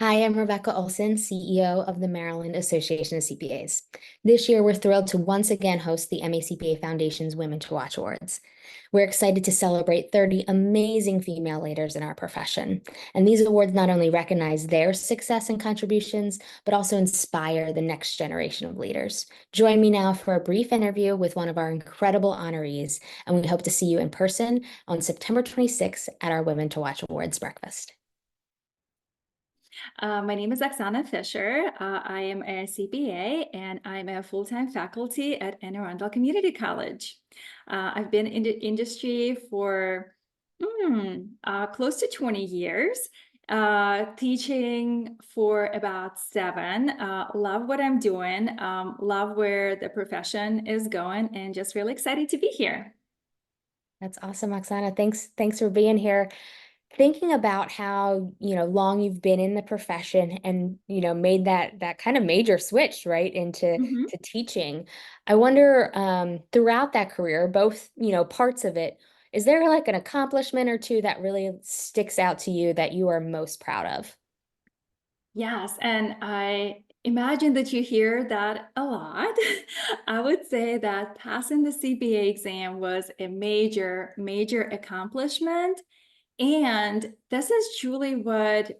Hi, I'm Rebecca Olson, CEO of the Maryland Association of CPAs. This year, we're thrilled to once again host the MACPA Foundation's Women to Watch Awards. We're excited to celebrate 30 amazing female leaders in our profession. And these awards not only recognize their success and contributions, but also inspire the next generation of leaders. Join me now for a brief interview with one of our incredible honorees, and we hope to see you in person on September 26th at our Women to Watch Awards breakfast. My name is Oksana Fisher. I am a CPA and I'm a full-time faculty at Anne Arundel Community College. I've been in the industry for close to 20 years, teaching for about 7. Love what I'm doing, love where the profession is going, and just really excited to be here. That's awesome, Oksana. Thanks for being here. Thinking about how, long you've been in the profession and, made that kind of major switch, right, into Mhm. to teaching. I wonder, throughout that career, both, parts of it, is there like an accomplishment or two that really sticks out to you that you are most proud of? Yes, and I imagine that you hear that a lot. I would say that passing the CPA exam was a major, major accomplishment. And this is truly what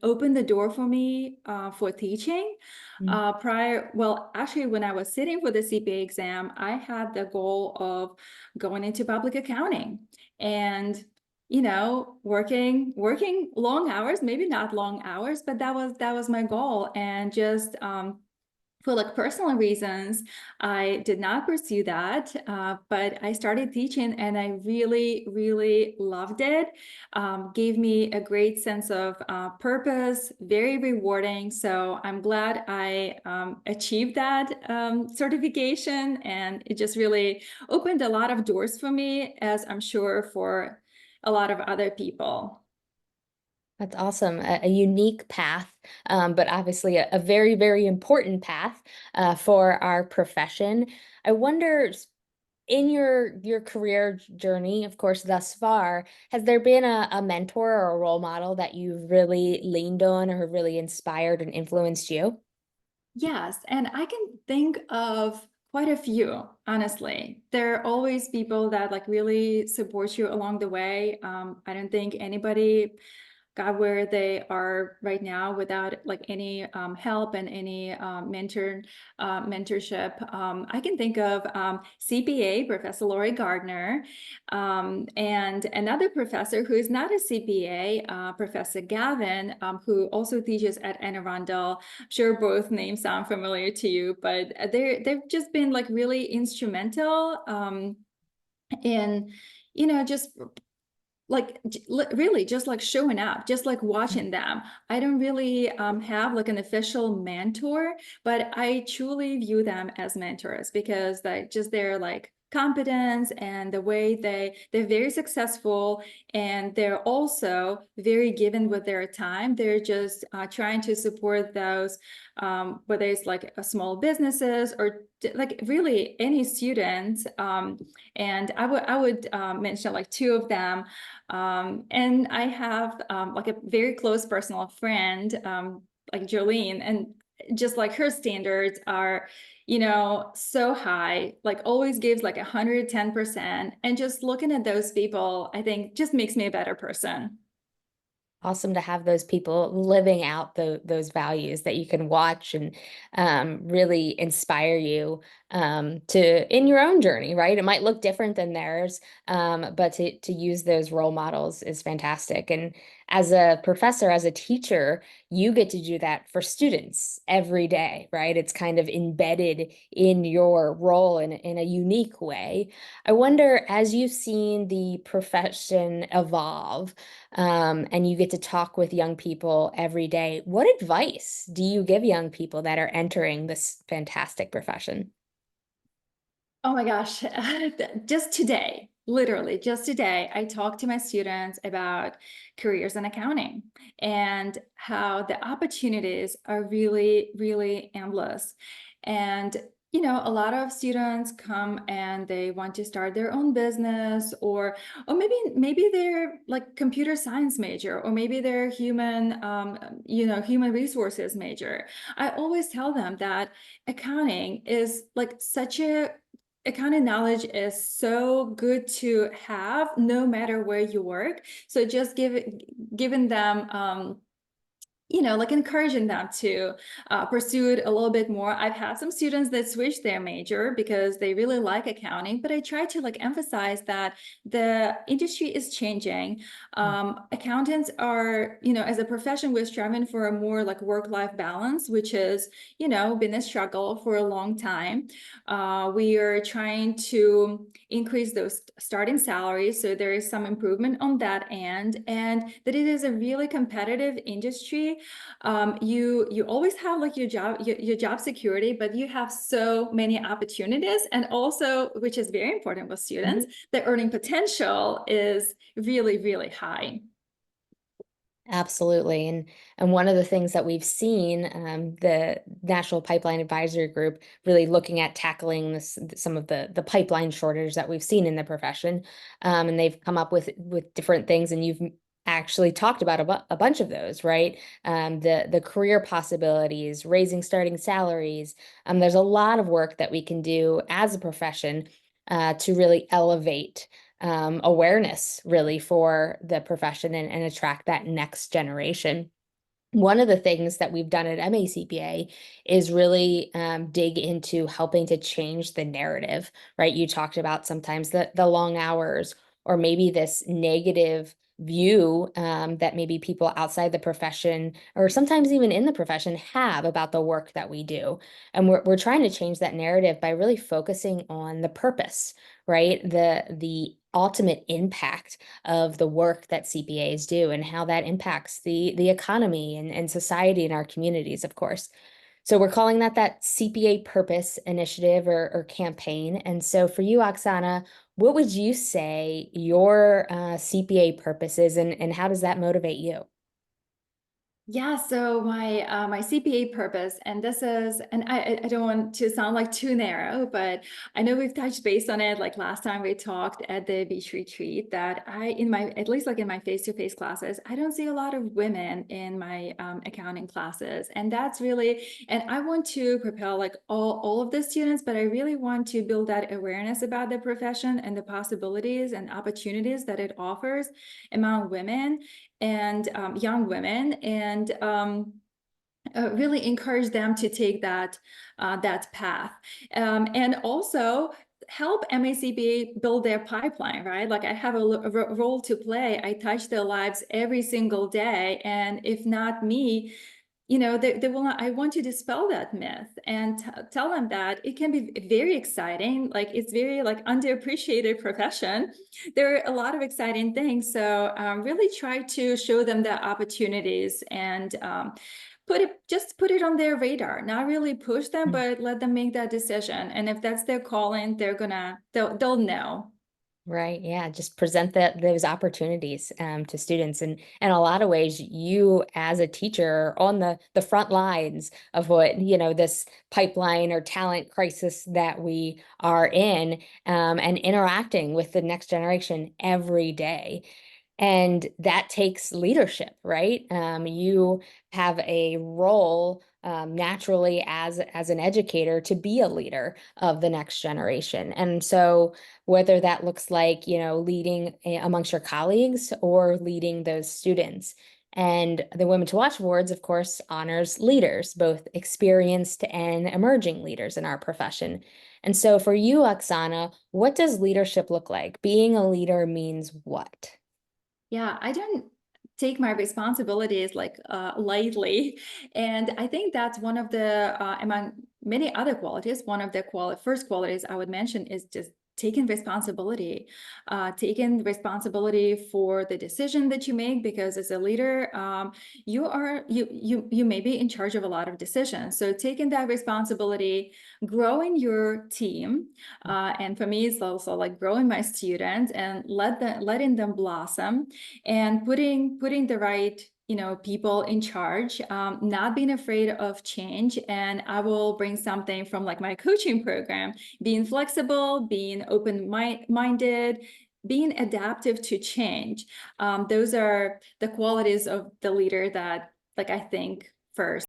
opened the door for me for teaching. Mm. Actually, when I was sitting for the CPA exam, I had the goal of going into public accounting and working long hours, maybe not long hours, but that was my goal. And just for personal reasons, I did not pursue that, but I started teaching and I really, really loved it. Gave me a great sense of purpose, very rewarding. So I'm glad I achieved that certification, and it just really opened a lot of doors for me, as I'm sure for a lot of other people. That's awesome. A unique path, but obviously a very, very important path for our profession. I wonder, in your career journey, of course, thus far, has there been a mentor or a role model that you've really leaned on or have really inspired and influenced you? Yes, and I can think of quite a few, honestly. There are always people that really support you along the way. I don't think anybody got where they are right now without any help and any mentorship. I can think of CPA Professor Lori Gardner, and another professor who is not a CPA, Professor Gavin, who also teaches at Anne Arundel. I'm sure both names sound familiar to you, but they've just been really instrumental in just really just showing up, just watching them. I don't really have an official mentor, but I truly view them as mentors because their competence and the way they're very successful, and they're also very given with their time. They're just trying to support those, whether it's a small businesses or really any student. And I would mention two of them. And I have a very close personal friend, like Jolene, and just her standards are, so high, always gives 110%. And just looking at those people, I think just makes me a better person. Awesome to have those people living out those values that you can watch and really inspire you to in your own journey, right? It might look different than theirs, but to use those role models is fantastic. And as a professor, as a teacher, you get to do that for students every day, right? It's kind of embedded in your role in a unique way. I wonder, as you've seen the profession evolve, and you get to talk with young people every day. What advice do you give young people that are entering this fantastic profession? Oh my gosh, just today, literally just today, I talked to my students about careers in accounting and how the opportunities are really, really endless. And a lot of students come and they want to start their own business, or maybe they're like computer science major, or maybe they're human resources major. I always tell them that accounting is like accounting knowledge is so good to have no matter where you work. So just giving them like encouraging them to pursue it a little bit more. I've had some students that switch their major because they really like accounting, but I try to like emphasize that the industry is changing. Accountants are, as a profession, we're striving for a more like work-life balance, which is, been a struggle for a long time. We are trying to increase those starting salaries, so there is some improvement on that end, and that it is a really competitive industry. You always have like your job security, but you have so many opportunities, and also, which is very important with students, Mhm. the earning potential is really, really high. Absolutely. And one of the things that we've seen, the National Pipeline Advisory Group really looking at tackling some of the pipeline shortage that we've seen in the profession. And they've come up with different things, and you've actually talked about a bunch of those, right? The career possibilities, raising starting salaries. There's a lot of work that we can do as a profession to really elevate awareness really for the profession and attract that next generation. One of the things that we've done at MACPA is really dig into helping to change the narrative, right? You talked about sometimes the long hours, or maybe this negative view that maybe people outside the profession, or sometimes even in the profession, have about the work that we do. And we're trying to change that narrative by really focusing on the purpose, right? The ultimate impact of the work that CPAs do and how that impacts the economy and society in our communities, of course. So we're calling that CPA Purpose Initiative or campaign. And so for you, Oksana, what would you say your CPA purpose is, and how does that motivate you? Yeah, so my CPA purpose, and this is, and I don't want to sound like too narrow, but I know we've touched base on it like last time we talked at the beach retreat, that at least like in my face-to-face classes, I don't see a lot of women in my accounting classes, and that's really, and I want to propel like all of the students, but I really want to build that awareness about the profession and the possibilities and opportunities that it offers among women and young women, and really encourage them to take that path, and also help MACB build their pipeline, right? Like I have a role to play. I touch their lives every single day, and if not me, they will not. I want to dispel that myth and tell them that it can be very exciting. Like it's very like underappreciated profession. There are a lot of exciting things. So really try to show them the opportunities, and put it on their radar. Not really push them, but let them make that decision. And if that's their calling, they'll know. Right. Yeah. Just present those opportunities to students. And in a lot of ways, you as a teacher are on the front lines of what, this pipeline or talent crisis that we are in, and interacting with the next generation every day. And that takes leadership, right? You have a role naturally as an educator to be a leader of the next generation. And so whether that looks like, leading amongst your colleagues or leading those students. And the Women to Watch Awards, of course, honors leaders, both experienced and emerging leaders in our profession. And so for you, Oksana, what does leadership look like? Being a leader means what? Yeah, I don't take my responsibilities like lightly, and I think that's one of the among many other qualities. One of the first qualities I would mention is just taking responsibility for the decision that you make, because as a leader, you may be in charge of a lot of decisions. So taking that responsibility, growing your team, and for me, it's also like growing my students and letting them blossom, and putting the right people in charge, not being afraid of change. And I will bring something from like my coaching program, being flexible, being open-minded, being adaptive to change. Those are the qualities of the leader that like I think first.